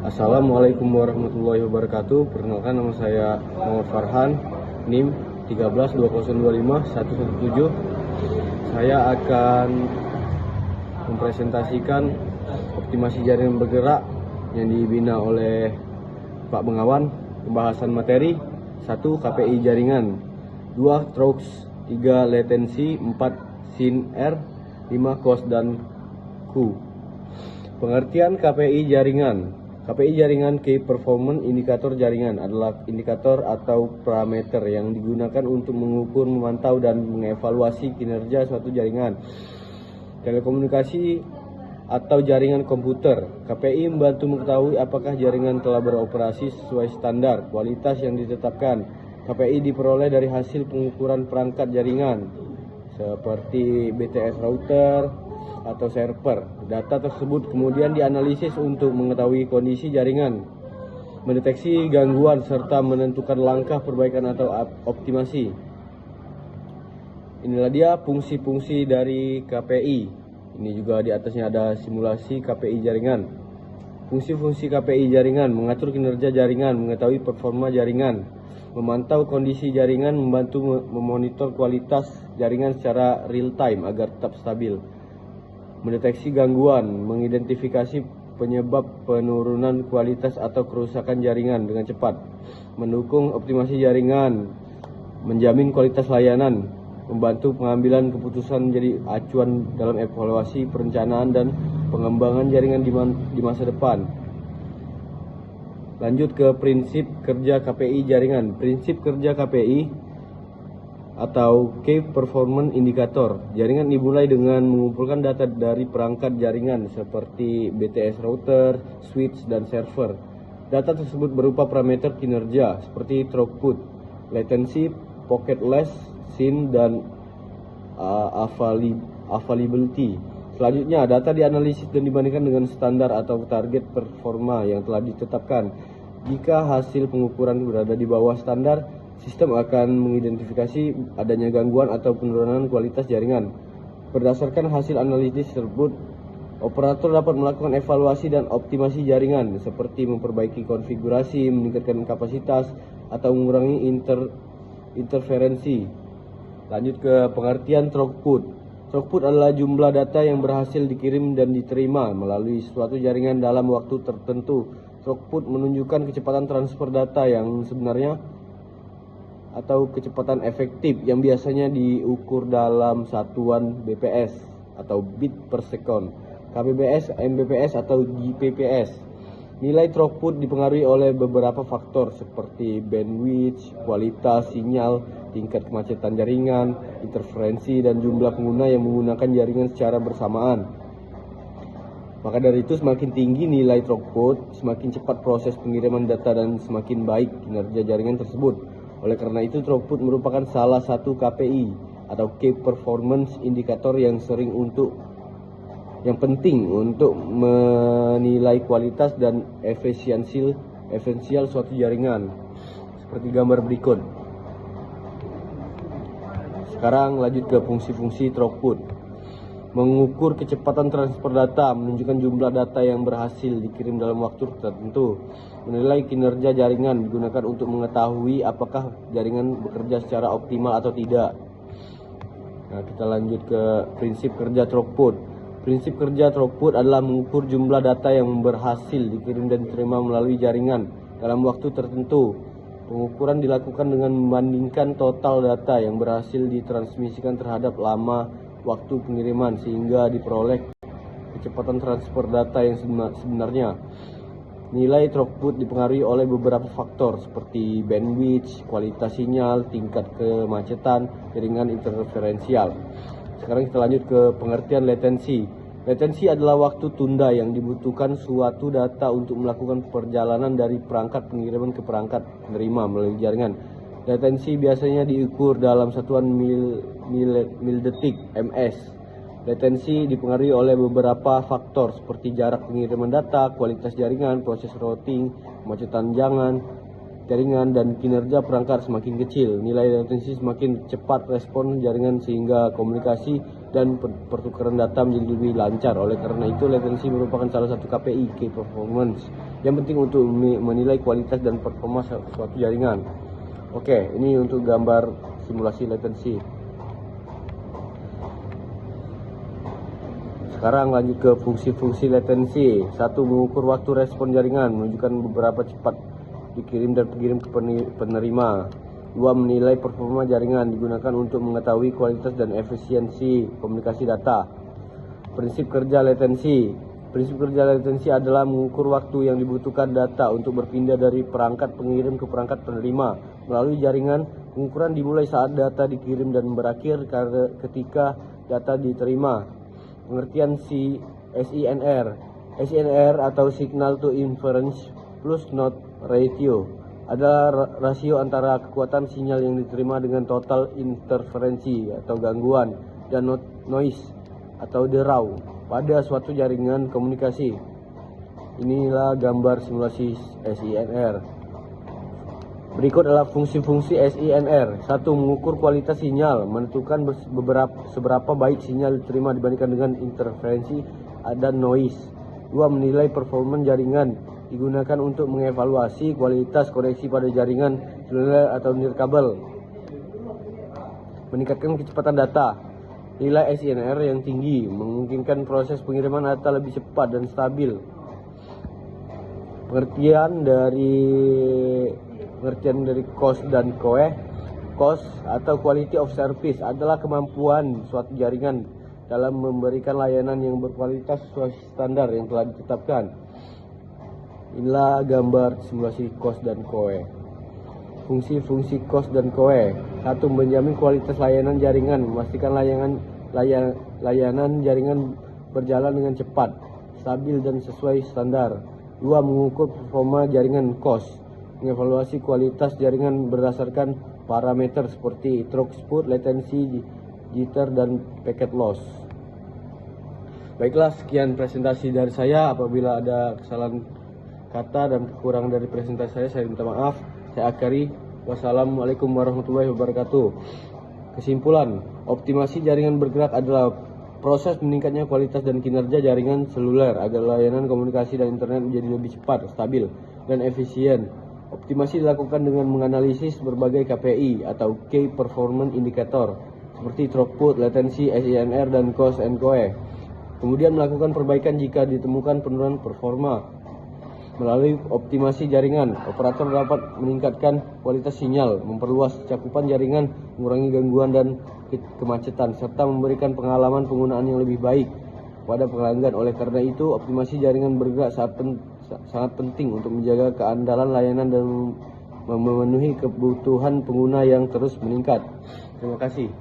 Assalamualaikum warahmatullahi wabarakatuh. Perkenalkan, nama saya Muhammad Farhan, NIM 132025-117. Saya akan mempresentasikan optimasi jaringan bergerak yang dibina oleh Pak Bengawan. Pembahasan materi: 1. KPI jaringan, 2. Troughs, 3. latency, 4. SYN-R, 5. cost dan Q. Pengertian KPI jaringan. KPI jaringan, Key Performance Indicator jaringan, adalah indikator atau parameter yang digunakan untuk mengukur, memantau, dan mengevaluasi kinerja suatu jaringan telekomunikasi atau jaringan komputer. KPI membantu mengetahui apakah jaringan telah beroperasi sesuai standar kualitas yang ditetapkan. KPI diperoleh dari hasil pengukuran perangkat jaringan seperti BTS router atau server. Data tersebut kemudian dianalisis untuk mengetahui kondisi jaringan, mendeteksi gangguan, serta menentukan langkah perbaikan atau optimasi. Inilah dia fungsi-fungsi dari KPI. Ini juga di atasnya ada simulasi KPI jaringan. Fungsi-fungsi KPI jaringan: mengatur kinerja jaringan, mengetahui performa jaringan, memantau kondisi jaringan, membantu memonitor kualitas jaringan secara real time agar tetap stabil, mendeteksi gangguan, mengidentifikasi penyebab penurunan kualitas atau kerusakan jaringan dengan cepat, mendukung optimasi jaringan, menjamin kualitas layanan, membantu pengambilan keputusan menjadi acuan dalam evaluasi, perencanaan, dan pengembangan jaringan di masa depan. Lanjut ke prinsip kerja KPI jaringan. Prinsip kerja KPI atau Key Performance Indicator jaringan dimulai dengan mengumpulkan data dari perangkat jaringan seperti BTS router, switch, dan server. Data tersebut berupa parameter kinerja seperti throughput, latency, packet loss, SYN, dan availability. Selanjutnya, data dianalisis dan dibandingkan dengan standar atau target performa yang telah ditetapkan. Jika hasil pengukuran berada di bawah standar, sistem akan mengidentifikasi adanya gangguan atau penurunan kualitas jaringan. Berdasarkan hasil analisis tersebut, operator dapat melakukan evaluasi dan optimasi jaringan seperti memperbaiki konfigurasi, meningkatkan kapasitas, atau mengurangi interferensi. Lanjut ke pengertian throughput. Throughput adalah jumlah data yang berhasil dikirim dan diterima melalui suatu jaringan dalam waktu tertentu. Throughput menunjukkan kecepatan transfer data yang sebenarnya atau kecepatan efektif yang biasanya diukur dalam satuan BPS atau bit per second, kbps, mbps, atau gbps. Nilai throughput dipengaruhi oleh beberapa faktor seperti bandwidth, kualitas sinyal, tingkat kemacetan jaringan, interferensi, dan jumlah pengguna yang menggunakan jaringan secara bersamaan. Maka dari itu, semakin tinggi nilai throughput, semakin cepat proses pengiriman data dan semakin baik kinerja jaringan tersebut. Oleh karena itu, throughput merupakan salah satu KPI atau Key Performance Indicator yang penting untuk menilai kualitas dan efisiensial suatu jaringan, seperti gambar berikut. Sekarang lanjut ke fungsi-fungsi throughput. Mengukur kecepatan transfer data, menunjukkan jumlah data yang berhasil dikirim dalam waktu tertentu. Menilai kinerja jaringan, digunakan untuk mengetahui apakah jaringan bekerja secara optimal atau tidak. Nah, kita lanjut ke prinsip kerja throughput. Prinsip kerja throughput adalah mengukur jumlah data yang berhasil dikirim dan diterima melalui jaringan dalam waktu tertentu. Pengukuran dilakukan dengan membandingkan total data yang berhasil ditransmisikan terhadap lama waktu pengiriman sehingga diperoleh kecepatan transfer data yang sebenarnya. Nilai throughput dipengaruhi oleh beberapa faktor seperti bandwidth, kualitas sinyal, tingkat kemacetan, jaringan interferensial. Sekarang kita lanjut ke pengertian latency. Latency adalah waktu tunda yang dibutuhkan suatu data untuk melakukan perjalanan dari perangkat pengiriman ke perangkat penerima melalui jaringan. Latency biasanya diukur dalam satuan mil detik (ms). Latency dipengaruhi oleh beberapa faktor seperti jarak pengiriman data, kualitas jaringan, proses routing, kemacetan jaringan, dan kinerja perangkat. Semakin kecil nilai latensi, semakin cepat respon jaringan sehingga komunikasi dan pertukaran data menjadi lebih lancar. Oleh karena itu, latensi merupakan salah satu KPI, Key Performance, yang penting untuk menilai kualitas dan performa suatu jaringan. Oke, ini untuk gambar simulasi latensi. Sekarang lanjut ke fungsi-fungsi latensi. 1. Mengukur waktu respon jaringan, menunjukkan beberapa cepat dikirim dan pengirim ke penerima. 2. Menilai performa jaringan, digunakan untuk mengetahui kualitas dan efisiensi komunikasi data. Prinsip kerja latensi. Prinsip kerja latensi adalah mengukur waktu yang dibutuhkan data untuk berpindah dari perangkat pengirim ke perangkat penerima melalui jaringan. Pengukuran dimulai saat data dikirim dan berakhir ketika data diterima. Pengertian SINR. SINR atau Signal to Inference plus Noise Ratio adalah rasio antara kekuatan sinyal yang diterima dengan total interferensi atau gangguan dan noise atau derau pada suatu jaringan komunikasi. Inilah gambar simulasi SINR. Berikut adalah fungsi-fungsi SINR. 1. Mengukur kualitas sinyal, menentukan seberapa baik sinyal diterima dibandingkan dengan interferensi dan noise. 2. Menilai performa jaringan, digunakan untuk mengevaluasi kualitas koneksi pada jaringan seluler atau nirkabel. Meningkatkan kecepatan data. Nilai SINR yang tinggi memungkinkan proses pengiriman data lebih cepat dan stabil. Pengertian dari cost dan QoE. Cost atau quality of service adalah kemampuan suatu jaringan dalam memberikan layanan yang berkualitas sesuai standar yang telah ditetapkan. Inilah gambar simulasi cost dan QoE. Fungsi-fungsi cost dan QoE. 1. Menjamin kualitas layanan jaringan, memastikan layanan jaringan berjalan dengan cepat, stabil dan sesuai standar. 2. Mengukur performa jaringan cost, mengevaluasi kualitas jaringan berdasarkan parameter seperti throughput, latensi, jitter, dan packet loss. Baiklah, sekian presentasi dari saya. Apabila ada kesalahan kata dan kekurangan dari presentasi saya minta maaf. Saya akhiri. Wassalamualaikum warahmatullahi wabarakatuh. Kesimpulan, optimasi jaringan bergerak adalah proses meningkatnya kualitas dan kinerja jaringan seluler agar layanan komunikasi dan internet menjadi lebih cepat, stabil, dan efisien. Optimasi dilakukan dengan menganalisis berbagai KPI atau Key Performance Indicator seperti throughput, latensi, SINR, dan cost and QoE. Kemudian melakukan perbaikan jika ditemukan penurunan performa. Melalui optimasi jaringan, operator dapat meningkatkan kualitas sinyal, memperluas cakupan jaringan, mengurangi gangguan dan kemacetan, serta memberikan pengalaman penggunaan yang lebih baik pada pelanggan. Oleh karena itu, optimasi jaringan bergerak sangat penting untuk menjaga keandalan layanan dan memenuhi kebutuhan pengguna yang terus meningkat. Terima kasih.